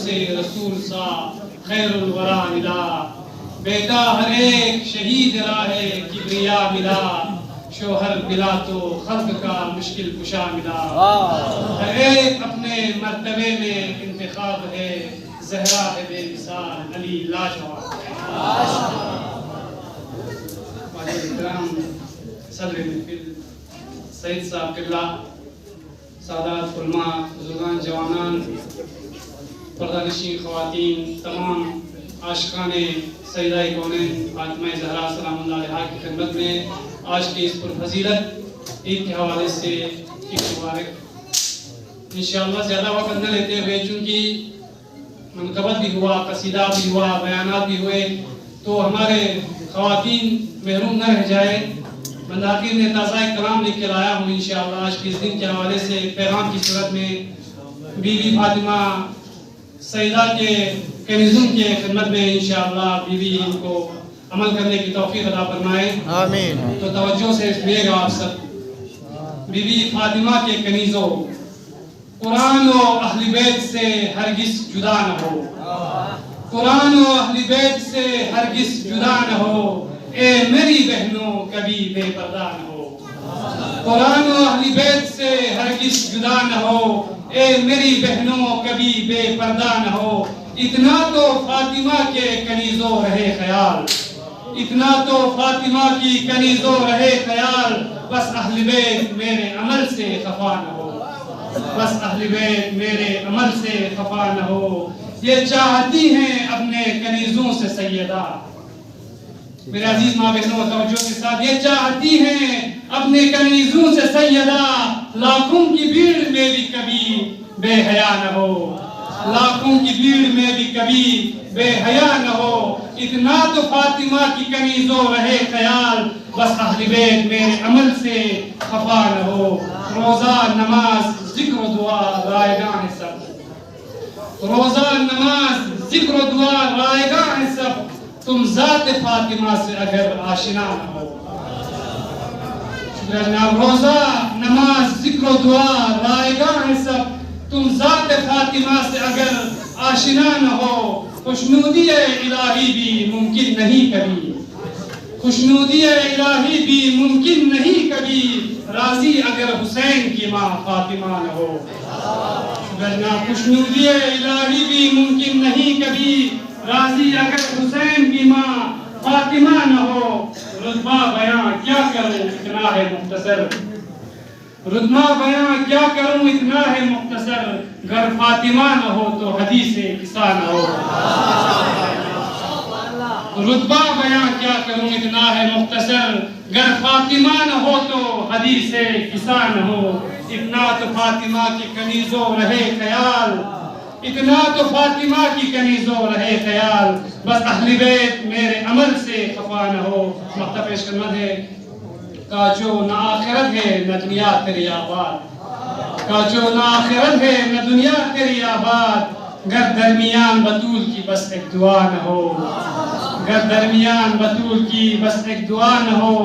سے رسول سا خیر الورا ملا، بیٹا ہر ایک شہید راہ کبریا ملا، شوہر ملا تو خلق کا مشکل کشا ملا، ہر ایک اپنے مرتبے میں انتخاب ہے، زہرا ہے بے مثال علی لاجواب۔ اکرام صدر محفل سید صاحب قبلہ، سادات علماء، بزرگان جوانان، پردہ نشین خواتین، تمام عاشقان سیدہ کونین فاطمہ زہرا سلام اللہ علیہا کی خدمت میں آج کی اس پرفضیلت عید کے حوالے سے عید مبارک۔ انشاءاللہ زیادہ وقت نہ لیتے ہوئے، چونکہ منقبت بھی ہوا، قصیدہ بھی ہوا، بیانات بھی ہوئے، تو ہمارے خواتین محروم نہ رہ جائے، منداکر نے تازہ کلام لکھ کے لایا ہوں انشاءاللہ آج کے اس دن کے حوالے سے پیغام کی صورت میں۔ بی بی فاطمہ سیدہ کے کنیزوں کے خدمت میں انشاءاللہ بی بی ان کو عمل کرنے کی توفیق عطا فرمائے، آمین۔ تو توجہ سے سنیے گا آپ سب۔ بی بی فاطمہ کے کنیزوں، قرآن و اہل بیت سے ہرگز جدا نہ ہو، قرآن و اہل بیت سے ہرگز جدا نہ ہو، اے میری بہنوں کبھی بے پردہ نہ ہو، قرآن و اہل بیت سے ہرگز جدا نہ ہو، اے میری بہنوں کبھی بے پردہ نہ ہو، اتنا تو فاطمہ کے کنیزوں رہے خیال، اتنا تو فاطمہ کی کنیزوں رہے خیال، بس اہل بیت میرے عمل سے خفا نہ ہو، بس اہل بیت میرے عمل سے خفا نہ ہو، یہ چاہتی ہیں اپنے کنیزوں سے سیدہ، میرے عزیز ماں بہنوں توجہ کے ساتھ، یہ چاہتی ہیں اپنے کنیزوں سے سیدہ، لاکھوں کی بھیڑ میں بھی کبھی بے حیا نہ ہو، لاکھوں کی بھیڑ میں بھی کبھی بے حیا نہ ہو، اتنا تو فاطمہ کی کنیزوں رہے خیال، بس اہل بیت میرے عمل سے خفا نہ ہو، روزہ نماز ذکر و دعا رائگاں ہے سب، روزہ نماز ذکر و دعا رائگاں ہے سب، تم ذات فاطمہ سے اگر آشنا نہ ہو۔ شکریہ جناب۔ روزہ نماز ذکر و دعا رائگاں ہے سب، تم ذات فاطمہ سے اگر آشنا نہ ہو، خوشنودی الہی بھی ممکن نہیں کبھی، خوشنودی الہی بھی ممکن نہیں کبھی، راضی اگر حسین کی ماں فاطمہ نہ ہو، خوشنودی الہی بھی ممکن نہیں کبھی، راضی اگر حسین کی ماں فاطمہ نہ ہو، رتبہ بیاں کیا کروں اتنا ہے مختصر، رتبہ بیاں کیا کروں اتنا ہے مختصر، گر فاطمہ نہ ہو تو حدیث قصہ نہ ہو، رتبہ بیاں کیا کروں اتنا ہے مختصر، گر فاطمہ نہ ہو تو حدیث قصہ نہ ہو، اتنا تو فاطمہ کی کنیزوں رہے خیال، اتنا تو فاطمہ کی کنیزوں رہے خیال، بس اہل بیت میرے عمل سے خفا نہ ہو۔ مقطع پیش کرنا ہے، کاچو نہ آخرت ہے نہ دنیا تیری آباد، کاچو نہ آخرت ہے نہ دنیا تیری آباد، گر درمیان بطول کی بس ایک دعا نہ ہو، گر درمیان بطول کی بس ایک دعا نہ ہو،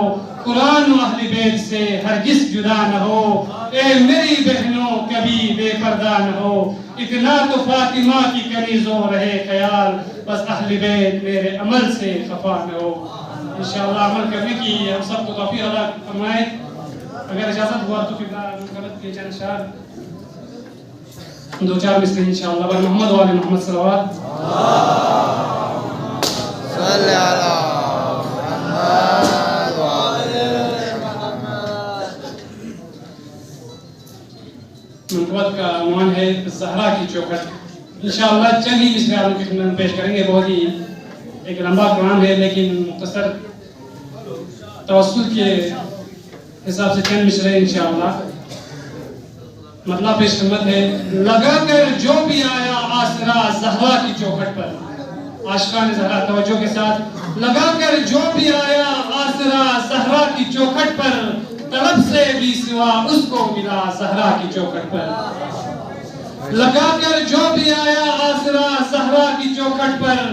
قرآن و اہل بیت سے ہرگز جدا نہ ہو، اے میری بہنوں کبھی بے پردہ نہ ہو، اتنا تو فاطمہ کی کنیزوں رہے خیال، بس اہل بیت میرے عمل سے خفا نہ ہو۔ انشاءاللہ عمل کرنے کی ہم سب کو توفیق عطا فرمائے۔ اگر اجازت ہوا تو غلط کے چند اشعار دو چار مثلیں انشاءاللہ بر محمد و آل محمد صلوات۔ صلی علی محمد و آل محمد۔ منقبت کا عنوان ہے زہرا کی چوکھٹ۔ انشاءاللہ چند ہی مصرے آپ کی خدمت میں پیش کریں گے، بہت ہی ایک لمبا کلام ہے لیکن مختصر توسل کے حساب سے چند مصرے انشاءاللہ۔ مطلب پیش خدمت ہے، لگا کر جو بھی آیا آسرا زہرا کی چوکھٹ پر، عاشقان زہرا توجہ کے ساتھ، لگا کر جو بھی آیا آسرا زہرا کی چوکھٹ پر، طلب سے بھی سوا اس کو ملا زہرا کی چوکھٹ پر، لگا کر جو بھی آیا آسرا زہرا کی چوکھٹ پر،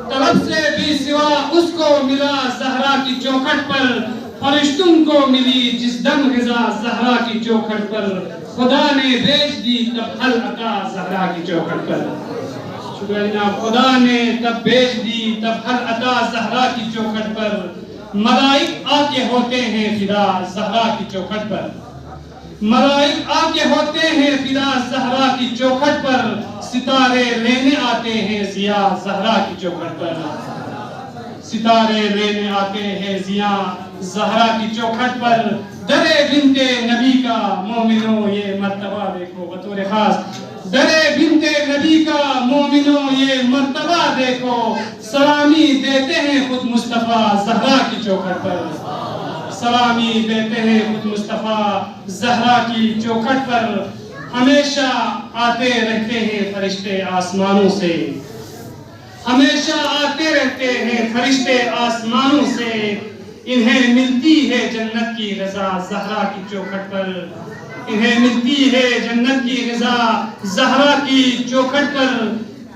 طلب سے بھی سوا اس کو ملا زہرا کی چوکھٹ پر، فرشتوں کو ملی جس دم غذا زہرا کی چوکھٹ پر، خدا نے بھیج دی تب حل عطا زہرا کی چوکھٹ پر۔ شکریہ جناب. خدا نے تب بھیج دی تب ہر عطا زہرا کی چوکھٹ پر. ملائک آ کے ہوتے ہیں فدا زہرا کی چوکھٹ پر. ملائک آ کے ہوتے ہیں فدا زہرا کی چوکھٹ پر. ستارے لینے آتے ہیں ضیا زہرا کی چوکھٹ پر. ستارے لینے آتے ہیں ضیا زہرا کی چوکھٹ پر. درے بنت نبی کا مومنوں یہ مرتبہ دیکھو بطور خاص. درے بنت نبی کا مومنوں یہ مرتبہ دیکھو. سلامی دیتے ہیں خود مصطفیٰ زہرا کی چوکھٹ پر. سلامی دیتے ہیں خود مصطفیٰ زہرا کی چوکھٹ پر. ہمیشہ آتے رہتے ہیں فرشتے آسمانوں سے. ہمیشہ آتے رہتے ہیں فرشتے آسمانوں سے. انہیں ملتی ہے جنت کی رضا زہرا کی چوکھٹ پر. انہیں ملتی ہے جنت کی رضا زہرا کی چوکھٹ پر.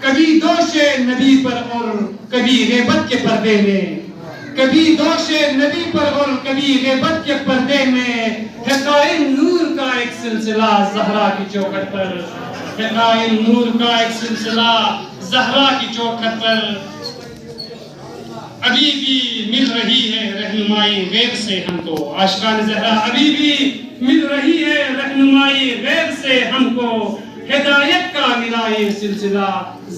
کبھی دوش نبی پر اور کبھی غیبت کے پردے میں. کبھی دوش نبی پر اور کبھی غیبت کے پردے میں. ہے قائم نور کا ایک سلسلہ زہرا کی چوکھٹ پر. ہے قائم نور کا ایک سلسلہ زہرا کی چوکھٹ پر. ابھی بھی مل رہی ہے رہنمائی غیب سے ہم کو. عاشقان زہرا ابھی بھی مل رہی ہے رہنمائی غیب سے ہم کو. ہدایت کا ملا یہ سلسلہ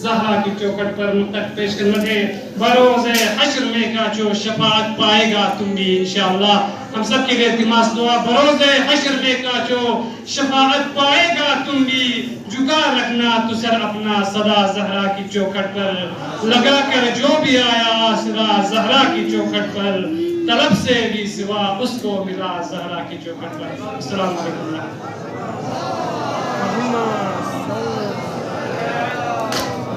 زہرا کی چوکھٹ پر. مقتد پیش خدمت ہے بروز حشر میں کا جو شفاعت پائے گا تم بھی انشاءاللہ. ہم سب کے لیے التماس دعا. بروز حشر میں کا جو شفاعت پائے گا تم بھی. جھکا رکھنا تو سر اپنا صدا زہرا کی چوکھٹ پر. لگا کر جو بھی آیا آسرا زہرا کی چوکھٹ پر. طلب سے بھی سوا اس کو ملا زہرا کی چوکھٹ پر. السلام علیکم.